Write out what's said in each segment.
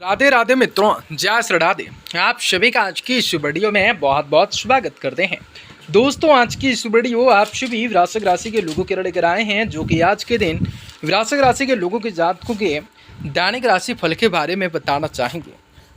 राधे राधे मित्रों, जय श्री राधे। आप सभी का आज की इस वीडियो में बहुत बहुत स्वागत करते हैं। दोस्तों, आज की इस वीडियो आप सभी वृश्चिक राशि के लोगों के लिए लेकर आए हैं, जो कि आज के दिन वृश्चिक राशि के लोगों के जातकों के दैनिक राशि फल के बारे में बताना चाहेंगे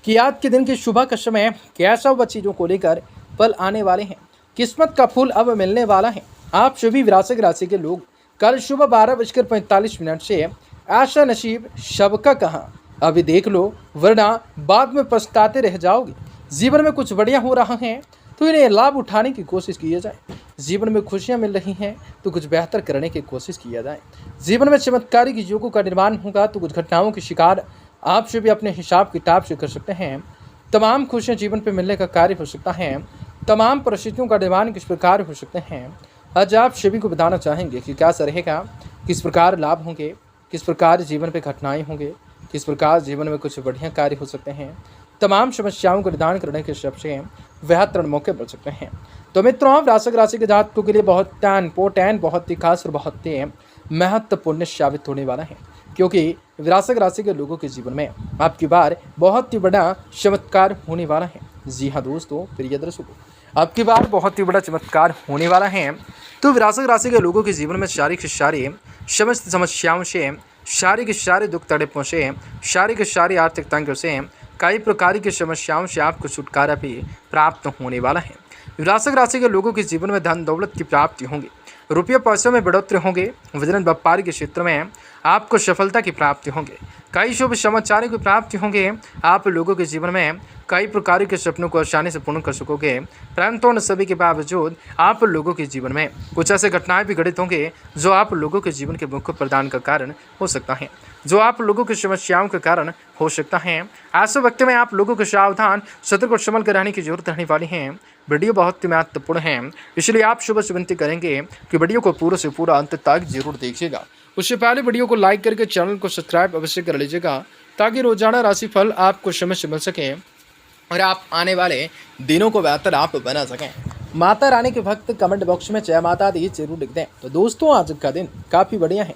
कि आज के दिन की सुबह का समय कैसा व चीज़ों को लेकर फल आने वाले हैं, किस्मत का फूल अब मिलने वाला है। आप सभी वृश्चिक राशि के लोग कल सुबह 12:45 से ऐसा नसीब सबका कहाँ अभी देख लो, वरना बाद में पछताते रह जाओगे। जीवन में कुछ बढ़िया हो रहा है तो इन्हें लाभ उठाने की कोशिश की जाए। जीवन में खुशियां मिल रही हैं तो कुछ बेहतर करने की कोशिश किया जाए। जीवन में चमत्कारिक योगों का निर्माण होगा तो कुछ घटनाओं के शिकार आप से भी अपने हिसाब किताब से कर सकते हैं। तमाम खुशियाँ जीवन पर मिलने का कार्य हो सकता है। तमाम परिस्थितियों का निर्माण किस प्रकार हो सकते हैं, आज आप सभी को बताना चाहेंगे कि कैसा रहेगा, किस प्रकार लाभ होंगे, किस प्रकार जीवन पे घटनाएं होंगे, किस प्रकार जीवन में कुछ बढ़िया कार्य हो सकते हैं। तमाम समस्याओं को निदान करने के सबसे बेहतर मौके बढ़ सकते हैं। तो मित्रों, वृश्चिक राशि के जातकों के लिए बहुत इम्पोर्टेंट, बहुत ही खास और बहुत ही महत्वपूर्ण साबित होने वाला है, क्योंकि वृश्चिक राशि के लोगों के जीवन में आपकी बार बहुत ही बड़ा चमत्कार होने वाला है। जी हाँ दोस्तों, प्रिय दर्शकों, आपकी बार बहुत ही बड़ा चमत्कार होने वाला है। तो वृश्चिक राशि के लोगों के जीवन में सारी समस्त समस्याओं से, सारे दुख तड़पों से, सारी आर्थिक तंग से, कई प्रकार की समस्याओं से आपको छुटकारा भी प्राप्त होने वाला है। वृश्चिक राशि के लोगों के जीवन में धन दौलत की प्राप्ति होंगी, रुपये पैसों में बढ़ोतरी होंगे, वजन व्यापार के क्षेत्र में आपको सफलता की प्राप्ति होंगे, कई शुभ समाचारों की प्राप्ति होंगे। आप लोगों के जीवन में कई प्रकार के सपनों को आसानी से पूर्ण कर सकोगे, परंतु उन सभी के बावजूद आप लोगों के जीवन में कुछ ऐसे घटनाएं भी घटित होंगे जो आप लोगों के जीवन के मुख्य प्रदान का कारण हो सकता है, जो आप लोगों की समस्याओं के कारण हो सकता है। ऐसे वक्त में आप लोगों को सावधान, सतर्क और संभल कर रहने की जरूरत रहने वाली है। वीडियो बहुत ही महत्वपूर्ण है, इसलिए आप सुबह से विनती करेंगे कि वीडियो को पूरा से पूरा अंत तक जरूर देखिएगा। उससे पहले वीडियो को लाइक करके चैनल को सब्सक्राइब अवश्य कर लीजिएगा, ताकि रोजाना राशिफल आपको समय से मिल सके और आप आने वाले दिनों को बेहतर आप बना सकें। माता रानी के भक्त कमेंट बॉक्स में जय माता दी जरूर लिख दें। तो दोस्तों, आज का दिन काफ़ी बढ़िया है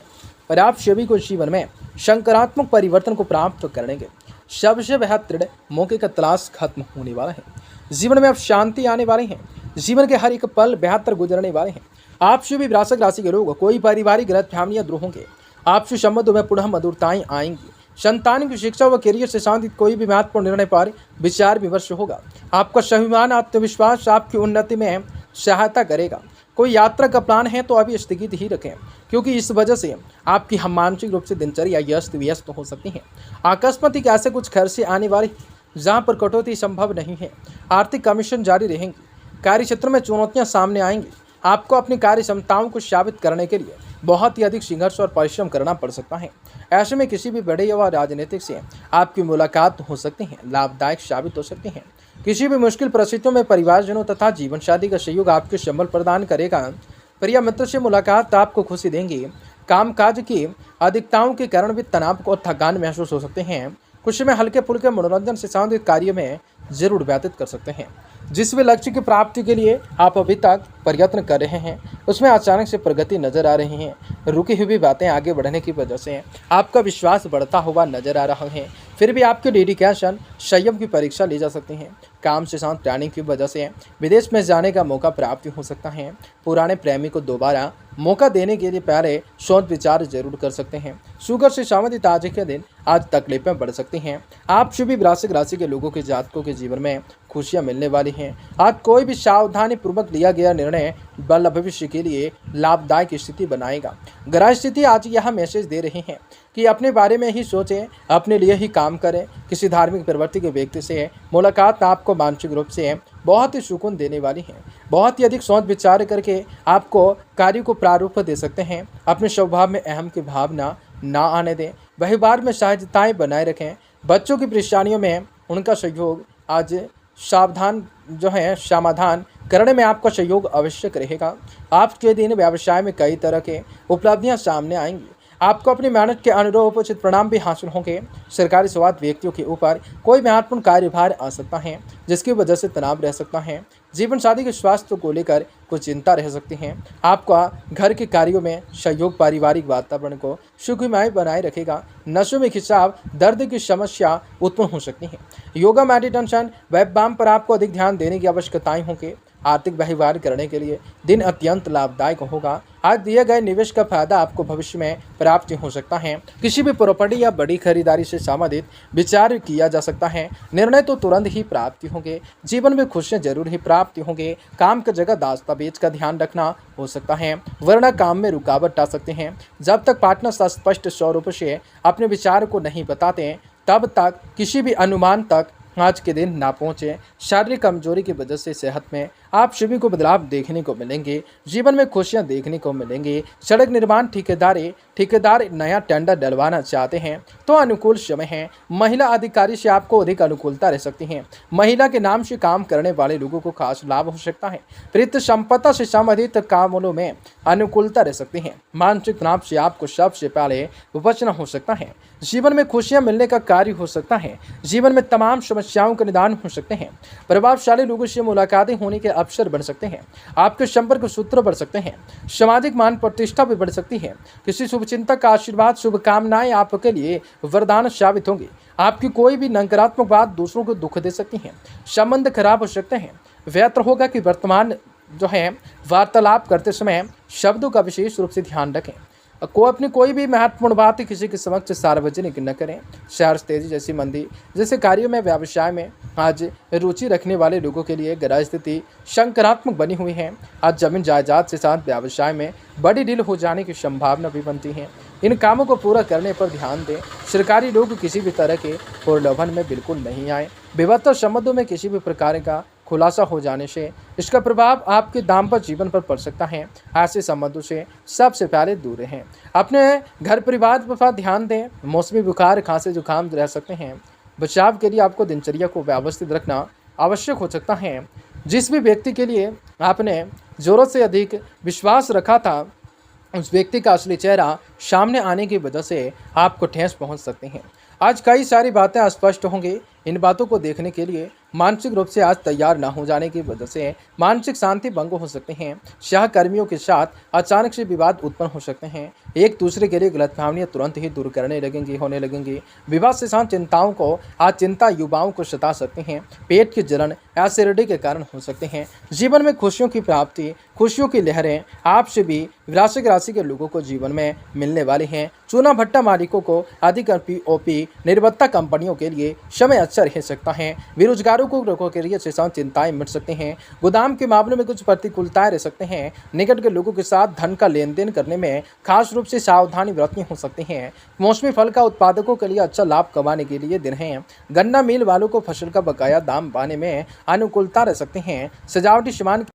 और आप सभी को जीवन में सकारात्मक परिवर्तन को प्राप्त करने के सबसे बेहतर मौके का तलाश खत्म होने वाला है। जीवन में अब शांति आने वाली है। जीवन के हर एक पल बेहतर गुजरने वाले हैं। आप सभी वृश्चिक राशि के लोग कोई पारिवारिक गलतफहमियां दूर होंगे। आपसे संबंधों में पुनः मधुरताएं आएंगी। संतान की शिक्षा व करियर से संबंधित कोई भी महत्वपूर्ण निर्णय पर विचार विमर्श होगा। आपका स्वाभिमान, आत्मविश्वास आपकी उन्नति में सहायता करेगा। कोई यात्रा का प्लान है तो अभी स्थगित ही रखें, क्योंकि इस वजह से आपकी मानसिक रूप से दिनचर्या अस्त व्यस्त हो सकती है। अकस्मात ऐसे कुछ खर्चे आने वाले जहां पर कटौती संभव नहीं है। आर्थिक कमीशन जारी रहेंगी। कार्य क्षेत्र में चुनौतियां सामने आएंगी। आपको अपनी कार्य क्षमताओं को साबित करने के लिए बहुत ही अधिक संघर्ष और परिश्रम करना पड़ सकता है। ऐसे में किसी भी बड़े युवा राजनीतिक से आपकी मुलाकात हो सकती है, लाभदायक साबित हो सकती है। किसी भी मुश्किल परिस्थितियों में परिवारजनों तथा जीवन साथी का सहयोग आपके संबल प्रदान करेगा। प्रिय मित्र से मुलाकात आपको खुशी देंगी। कामकाज की अधिकताओं के कारण भी तनाव और थकान महसूस हो सकते हैं। कुछ समय हल्के फुल्के मनोरंजन से संबंधित कार्य में जरूर व्यतीत कर सकते हैं। जिस भी लक्ष्य की प्राप्ति के लिए आप अभी तक प्रयत्न कर रहे हैं, उसमें अचानक से प्रगति नजर आ रही है। रुकी हुई बातें आगे बढ़ने की वजह से आपका विश्वास बढ़ता हुआ नजर आ रहा है। फिर भी आपके डेडिकेशन, संयम की परीक्षा ली जा सकती है। काम से शांत प्लानिंग की वजह से विदेश में जाने का मौका प्राप्त हो सकता है। पुराने प्रेमी को दोबारा मौका देने के लिए पहले सोच विचार जरूर कर सकते हैं। शुगर से संबंधित आज के दिन आज तकलीफें बढ़ सकती हैं। आप सभी वृश्चिक राशि के लोगों के जातकों के जीवन में खुशियां मिलने वाली हैं। आज कोई भी सावधानी पूर्वक लिया गया निर्णय बल भविष्य के लिए लाभदायक स्थिति बनाएगा। ग्रह स्थिति आज यह मैसेज दे रही है कि अपने बारे में ही सोचें, अपने लिए ही काम करें। किसी धार्मिक प्रवृत्ति के व्यक्ति से मुलाकात आपको मानसिक रूप से बहुत ही सुकून देने वाली है। बहुत ही अधिक सोच विचार करके आपको कार्य को प्रारूप दे सकते हैं। अपने स्वभाव में अहम की भावना ना आने दें। व्यवहार में सहजताएं बनाए रखें। बच्चों की परेशानियों में उनका सहयोग आज सावधान समाधान करने में आपका सहयोग आवश्यक रहेगा। आपके दिन व्यवसाय में कई तरह के उपलब्धियां सामने आएंगी। आपको अपनी मेहनत के अनुरूप उचित परिणाम भी हासिल होंगे। सरकारी स्वास्थ्य व्यक्तियों के ऊपर कोई महत्वपूर्ण कार्यभार आ सकता है, जिसकी वजह से तनाव रह सकता है। जीवन साथी के स्वास्थ्य को लेकर कुछ चिंता रह सकती है। आपका घर के कार्यों में सहयोग पारिवारिक वातावरण को सुखमय बनाए रखेगा। नसों में खिंचाव, दर्द की समस्या उत्पन्न हो सकती है। योगा, मेडिटेशन, व्यायाम पर आपको अधिक ध्यान देने की आवश्यकताएं होंगी। आर्थिक व्यवहार करने के लिए दिन अत्यंत लाभदायक होगा। आज दिए गए निवेश का फायदा आपको भविष्य में प्राप्त हो सकता है। किसी भी प्रॉपर्टी या बड़ी खरीदारी से संबंधित विचार किया जा सकता है। निर्णय तो तुरंत ही प्राप्ति होंगे। जीवन में खुशियां जरूर ही प्राप्ति होंगे। काम की जगह दस्तावेज का ध्यान रखना हो सकता है, वरना काम में रुकावट आ सकते हैं। जब तक पार्टनर स्पष्ट स्वरूप से अपने विचार को नहीं बताते, तब तक किसी भी अनुमान तक आज के दिन ना पहुंचे। शारीरिक कमजोरी की वजह से सेहत में आप सभी को बदलाव देखने को मिलेंगे। जीवन में खुशियां देखने को मिलेंगी। सड़क निर्माण ठेकेदार नया टेंडर डलवाना चाहते हैं तो अनुकूल समय है। महिला अधिकारी से आपको अधिक अनुकूलता रह सकती है। महिला के नाम से काम करने वाले लोगों को खास लाभ हो सकता है। प्रीत संपदा से संबंधित कामों में अनुकूलता रह सकती है। मानसिक तनाव से आपको सबसे पहले बचना हो सकता है। जीवन में खुशियां मिलने का कार्य हो सकता है। जीवन में तमाम समस्याओं का निदान हो सकते हैं। प्रभावशाली लोगों से मुलाकातें होने के अवसर बन सकते हैं। आपके संपर्क सूत्र बढ़ सकते हैं। सामाजिक मान प्रतिष्ठा भी बढ़ सकती है। किसी शुभचिंतक का आशीर्वाद, शुभकामनाएं आपके लिए वरदान साबित होंगी। आपकी कोई भी नकारात्मक बात दूसरों को दुख दे सकती है। संबंध खराब हो सकते हैं। व्यर्थ होगा कि वर्तमान वार्तालाप करते समय शब्दों का विशेष रूप से ध्यान रखें। अपनी कोई भी महत्वपूर्ण बात किसी के समक्ष सार्वजनिक न करें। शहर, तेजी जैसी मंदी जैसे कार्यों में, व्यवसाय में आज रुचि रखने वाले लोगों के लिए ग्रह स्थिति सकारात्मक बनी हुई है। आज जमीन जायदाद से साथ व्यवसाय में बड़ी डील हो जाने की संभावना भी बनती है। इन कामों को पूरा करने पर ध्यान दें। सरकारी लोग किसी भी तरह के प्रलोभन में बिल्कुल नहीं आए। विवाह संबंधों में किसी भी प्रकार का खुलासा हो जाने से इसका प्रभाव आपके दाम्पत्य जीवन पर पड़ सकता है। ऐसे संबंधों से सबसे पहले दूर रहें। अपने घर परिवार पर ध्यान दें। मौसमी बुखार, खांसी, जुकाम रह सकते हैं। बचाव के लिए आपको दिनचर्या को व्यवस्थित रखना आवश्यक हो सकता है। जिस भी व्यक्ति के लिए आपने जरूरत से अधिक विश्वास रखा था, उस व्यक्ति का असली चेहरा सामने आने की वजह से आपको ठेस पहुंच सकती हैं। आज कई सारी बातें अस्पष्ट होंगी। इन बातों को देखने के लिए मानसिक रूप से आज तैयार न हो जाने की वजह से मानसिक शांति भंग हो सकते हैं। सहकर्मियों के साथ अचानक से विवाद उत्पन्न हो सकते हैं। एक दूसरे के लिए गलतफहमियां तुरंत ही दूर होने लगेंगी। विवाद से शांत चिंताओं को आज चिंता युवाओं को सता सकती हैं। पेट की जलन, एसिडिटी के कारण हो सकते हैं। जीवन में खुशियों की प्राप्ति, खुशियों की लहरें आपसे भी वृश्चिक राशि के लोगों को जीवन में मिलने वाली हैं। चूना भट्टा मालिकों को अधिक पीओपी निर्माता कंपनियों के लिए समय अच्छा रह सकता है। बेरोजगारों को के लिए से चिंताएं मिट सकती हैं। गोदाम के मामले में कुछ प्रतिकूलताएं रह सकते हैं। निकट के लोगों के साथ धन का लेन देन करने में खास रूप से सावधानी बरतनी हो सकती है। मौसमी फल का उत्पादकों के लिए अच्छा लाभ कमाने के लिए दिन है। गन्ना मिल वालों को फसल का बकाया दाम पाने में अनुकूलता रह सकते हैं। सजावटी सामान